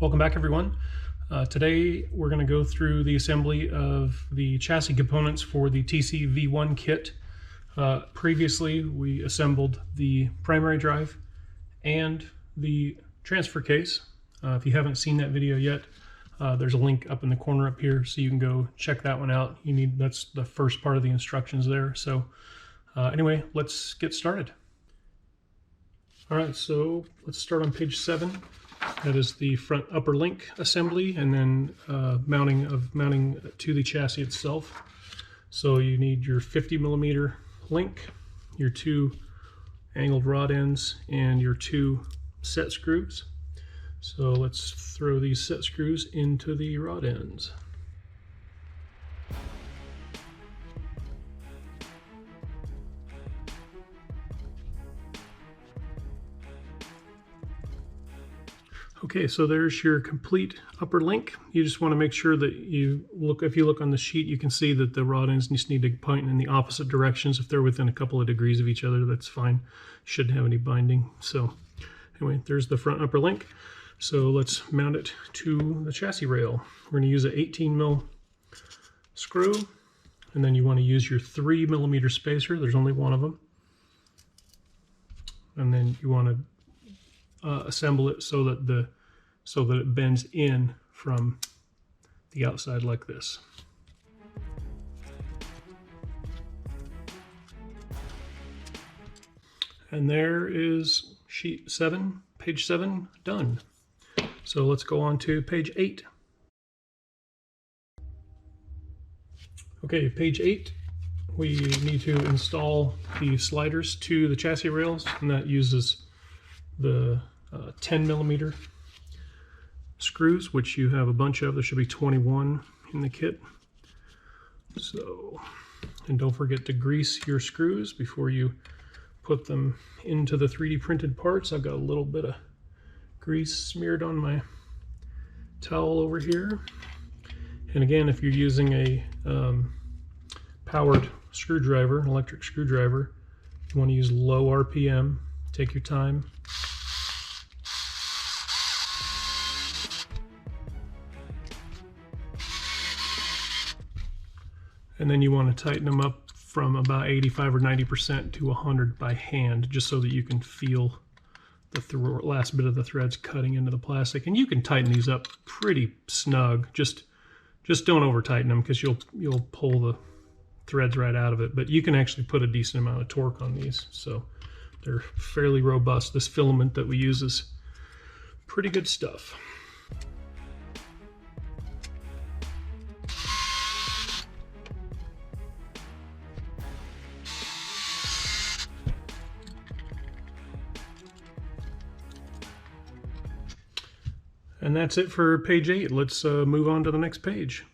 Welcome back, everyone. Today we're going to go through the assembly of the chassis components for the TC-V1 kit. Previously we assembled the primary drive and the transfer case. If you haven't seen that video yet, there's a link up in the corner up here, so you can go check that one out. That's the first part of the instructions there. So anyway, let's get started. All right, so let's start on page 7. That is the front upper link assembly, and then mounting to the chassis itself. So you need your 50mm link, your 2 angled rod ends, and your 2 set screws. So let's throw these set screws into the rod ends. Okay, so there's your complete upper link. You just want to make sure that if you look on the sheet, you can see that the rod ends just need to point in the opposite directions. If they're within a couple of degrees of each other, that's fine. Shouldn't have any binding. So anyway, there's the front upper link. So let's mount it to the chassis rail. We're going to use an 18mm screw, and then you want to use your 3mm spacer. There's only one of them. And then you want to assemble it so that it bends in from the outside like this. And there is sheet 7, page 7, done. So let's go on to page 8. Okay, page 8, we need to install the sliders to the chassis rails, and that uses the 10mm screws, which you have a bunch of. There should be 21 in the kit. So, and don't forget to grease your screws before you put them into the 3D printed parts. I've got a little bit of grease smeared on my towel over here. And again, if you're using a powered screwdriver, an electric screwdriver, you want to use low RPM. Take your time. And then you want to tighten them up from about 85 or 90% to 100 by hand, just so that you can feel the last bit of the threads cutting into the plastic. And you can tighten these up pretty snug. Just don't over tighten them, because you'll pull the threads right out of it. But you can actually put a decent amount of torque on these, so they're fairly robust. This filament that we use is pretty good stuff. And that's it for page 8. Let's move on to the next page.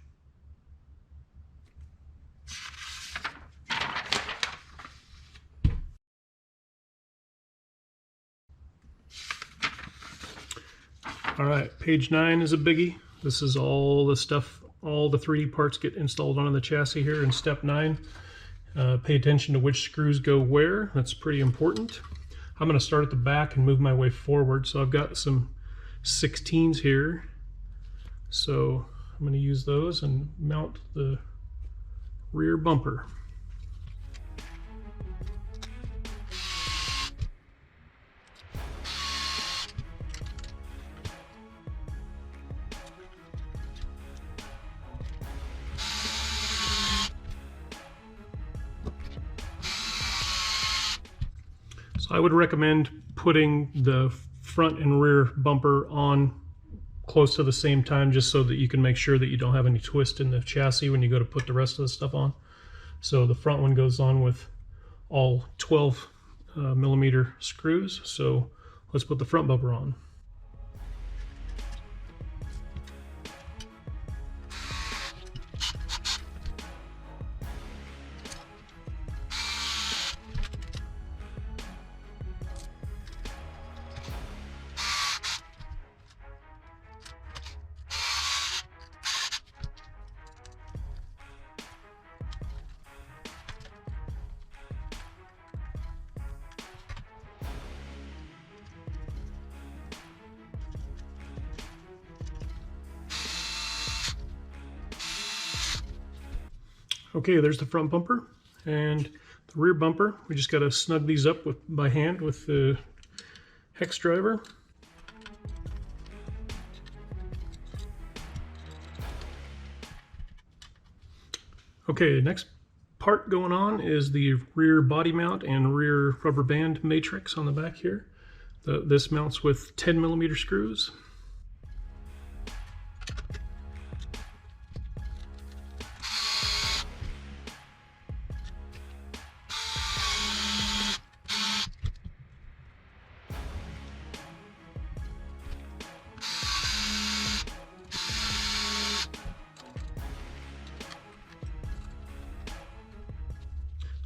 All right, page 9 is a biggie. This is all the stuff, all the 3D parts get installed onto the chassis here in step 9. Pay attention to which screws go where. That's pretty important. I'm going to start at the back and move my way forward. So I've got some 16s here, so I'm going to use those and mount the rear bumper. So I would recommend putting the front and rear bumper on close to the same time, just so that you can make sure that you don't have any twist in the chassis when you go to put the rest of the stuff on. So the front one goes on with all 12mm screws. So let's put the front bumper on. Okay, there's the front bumper and the rear bumper. We just got to snug these up by hand with the hex driver. Okay, next part going on is the rear body mount and rear rubber band matrix on the back here. This mounts with 10mm screws.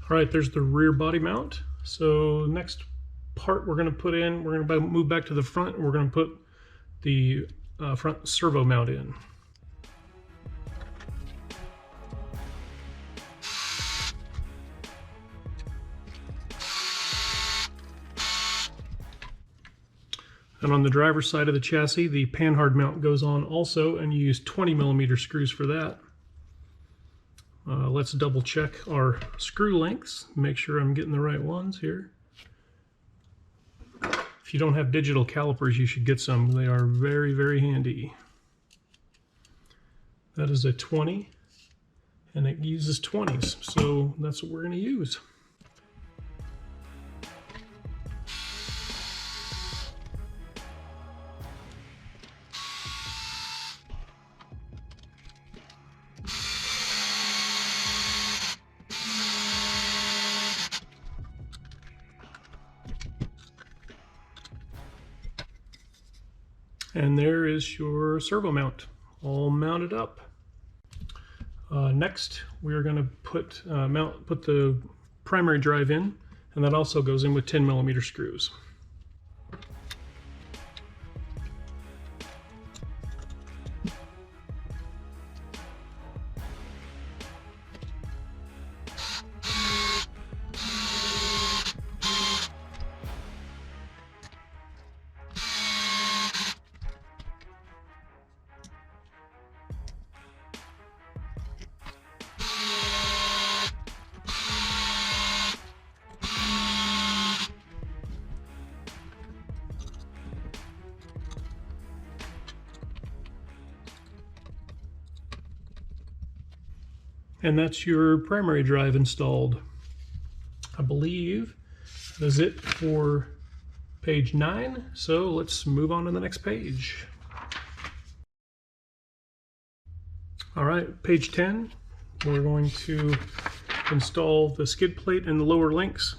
All right, there's the rear body mount. So next part we're going to put in, we're going to move back to the front, and we're going to put the front servo mount in. And on the driver's side of the chassis, the panhard mount goes on also, and you use 20mm screws for that. Let's double check our screw lengths, make sure I'm getting the right ones here. If you don't have digital calipers, you should get some. They are very, very handy. That is a 20, and it uses 20s, so that's what we're going to use. And there is your servo mount, all mounted up. Next, we're going to put the primary drive in, and that also goes in with 10mm screws. And that's your primary drive installed. I believe that is it for page 9. So let's move on to the next page. All right, page 10. We're going to install the skid plate and the lower links.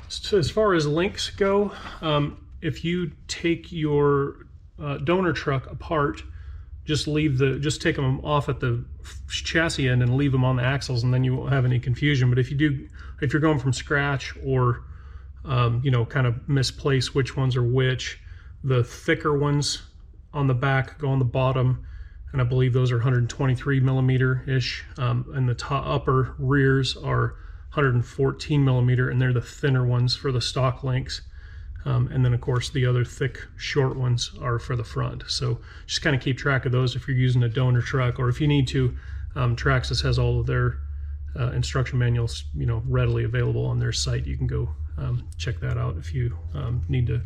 So as far as links go, if you take your donor truck apart, just take them off at the chassis end and leave them on the axles, and then you won't have any confusion. But if you're going from scratch, or kind of misplace which ones are which, the thicker ones on the back go on the bottom, and I believe those are 123mm ish, and the upper rears are 114mm, and they're the thinner ones for the stock links. And then of course the other thick short ones are for the front. So just kind of keep track of those if you're using a donor truck, or if you need to. Traxxas has all of their instruction manuals readily available on their site. You can go check that out if you need to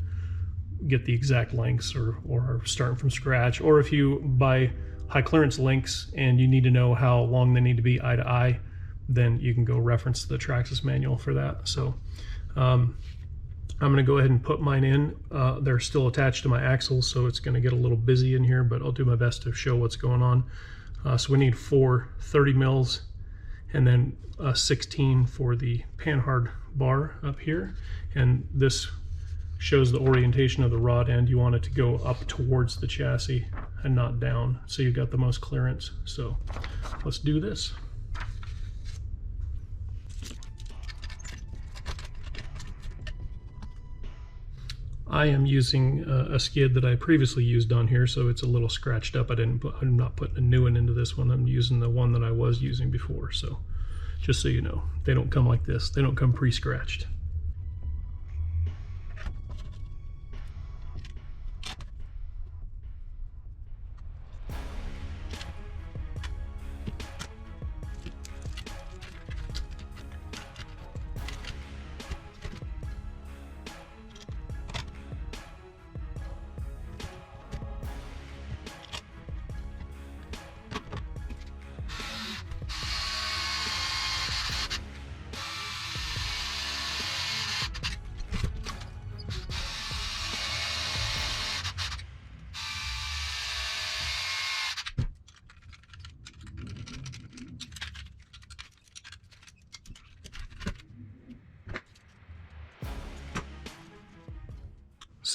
get the exact lengths, or are starting from scratch, or if you buy high clearance links and you need to know how long they need to be eye to eye, then you can go reference the Traxxas manual for that. So I'm going to go ahead and put mine in. They're still attached to my axles, so it's going to get a little busy in here, but I'll do my best to show what's going on. So we need 4 30 mils, and then 16 for the panhard bar up here. And this shows the orientation of the rod end. You want it to go up towards the chassis and not down, so you got the most clearance. So let's do this. I am using a skid that I previously used on here, so it's a little scratched up. I'm not putting a new one into this one. I'm using the one that I was using before. So just so you know, they don't come like this. They don't come pre-scratched.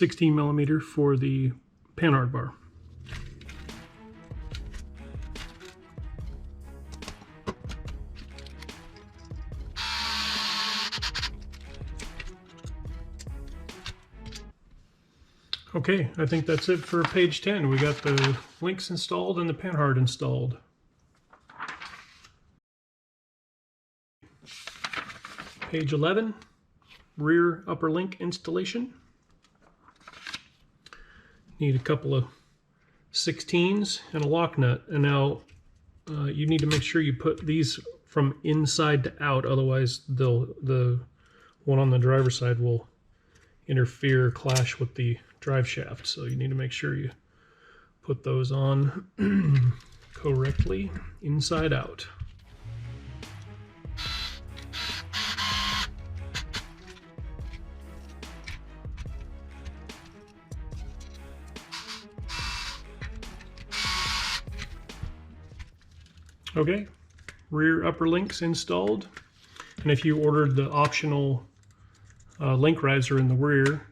16 millimeter for the panhard bar. Okay, I think that's it for page 10. We got the links installed and the panhard installed. Page 11, rear upper link installation. Need a couple of 16s and a lock nut. And now you need to make sure you put these from inside to out, otherwise the one on the driver's side will interfere, clash with the drive shaft. So you need to make sure you put those on correctly, inside out. Okay, rear upper links installed. And if you ordered the optional link riser in the rear,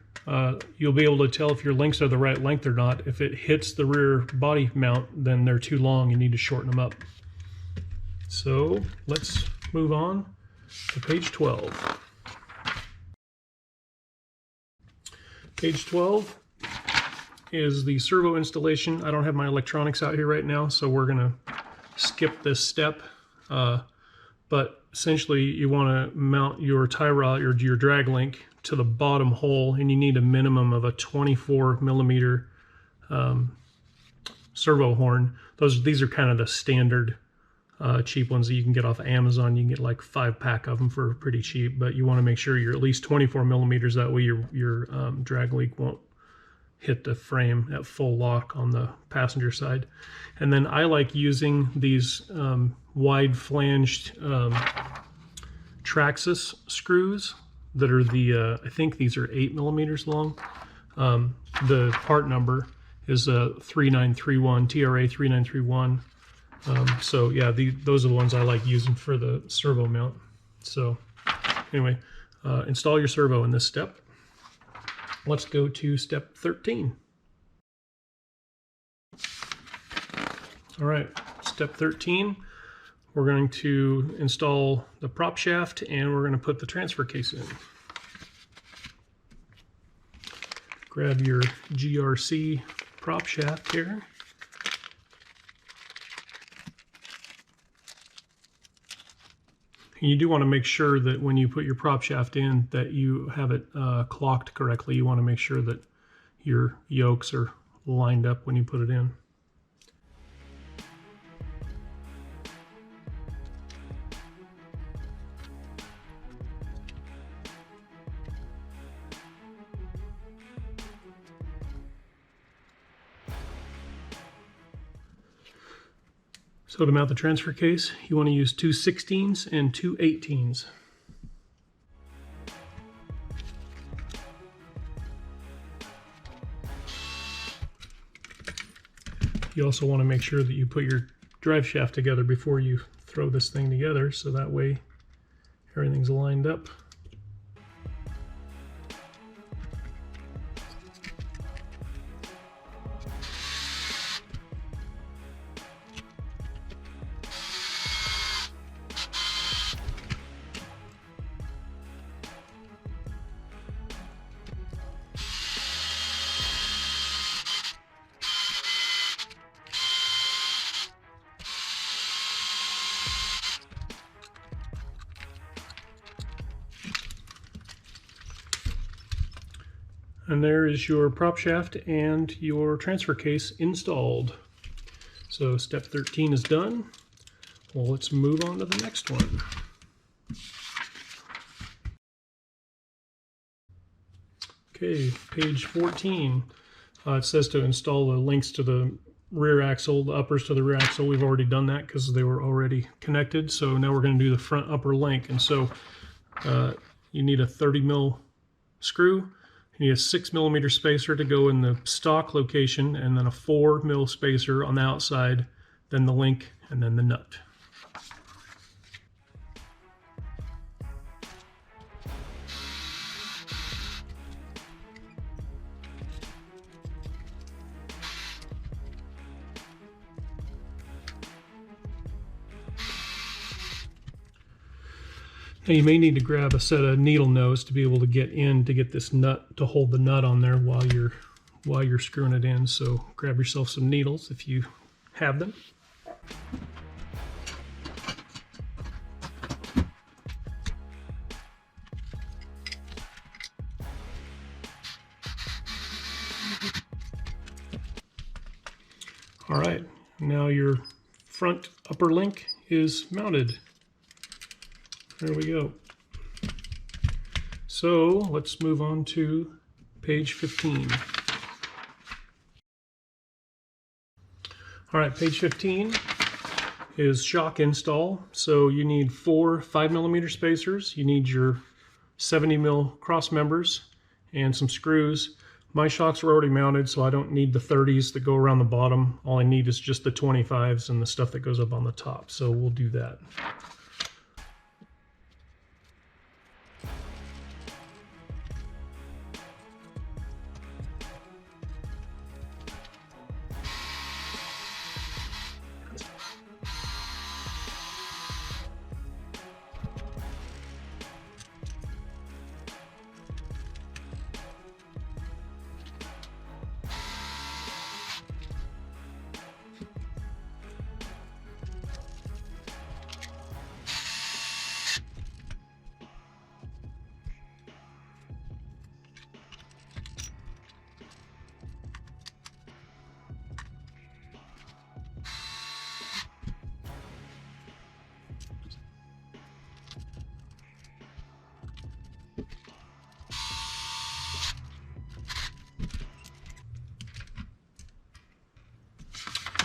you'll be able to tell if your links are the right length or not. If it hits the rear body mount, then they're too long. You need to shorten them up. So let's move on to page 12. Page 12 is the servo installation. I don't have my electronics out here right now, so we're going to skip this step. But essentially, you want to mount your tie rod or your drag link to the bottom hole, and you need a minimum of a 24 millimeter servo horn. These are kind of the standard cheap ones that you can get off of Amazon. You can get like 5-pack of them for pretty cheap, but you want to make sure you're at least 24 millimeters. That way your drag link won't hit the frame at full lock on the passenger side. And then I like using these wide flanged Traxxas screws that are the, I think these are 8 millimeters long. The part number is 3931, TRA 3931. So yeah, those are the ones I like using for the servo mount. So anyway, install your servo in this step. Let's go to step 13. All right, step 13, we're going to install the prop shaft and we're going to put the transfer case in. Grab your GRC prop shaft here. And you do want to make sure that when you put your prop shaft in that you have it clocked correctly. You want to make sure that your yokes are lined up when you put it in. So to mount the transfer case, you want to use 2 16s and 2 18s. You also want to make sure that you put your drive shaft together before you throw this thing together, so that way everything's lined up. And there is your prop shaft and your transfer case installed. So step 13 is done. Well, let's move on to the next one. Okay, page 14. It says to install the links to the rear axle, the uppers to the rear axle. We've already done that because they were already connected. So now we're going to do the front upper link. And so you need a 30 mil screw. You need a 6 millimeter spacer to go in the stock location, and then a 4 mil spacer on the outside, then the link, and then the nut. Now you may need to grab a set of needle nose to be able to get in to get this nut to hold the nut on there while you're screwing it in. So grab yourself some needles if you have them. All right, now your front upper link is mounted. There we go. So let's move on to page 15. All right, page 15 is shock install. So you need 4 5mm spacers. You need your 70mm cross members and some screws. My shocks are already mounted, so I don't need the 30s that go around the bottom. All I need is just the 25s and the stuff that goes up on the top. So we'll do that.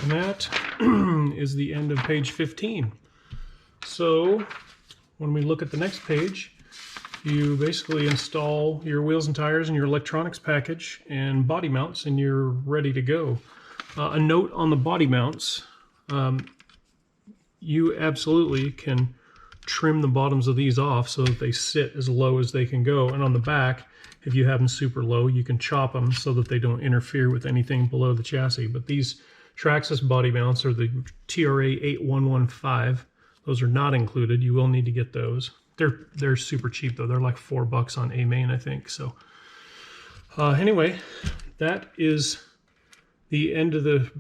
And that is the end of page 15. So when we look at the next page, you basically install your wheels and tires and your electronics package and body mounts, and you're ready to go. A note on the body mounts, you absolutely can trim the bottoms of these off so that they sit as low as they can go. And on the back, if you have them super low, you can chop them so that they don't interfere with anything below the chassis. But these Traxxas body mounts are the TRA 8115. Those are not included. You will need to get those. They're super cheap though. They're like $4 on A-Main, I think. So anyway, that is the end of the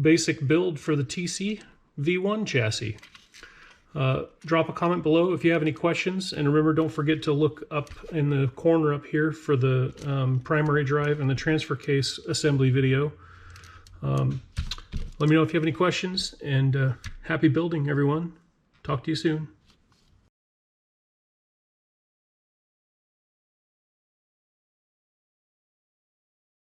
basic build for the TC-V1 chassis. Drop a comment below if you have any questions, and remember, don't forget to look up in the corner up here for the primary drive and the transfer case assembly video. Let me know if you have any questions, and happy building, everyone. Talk to you soon.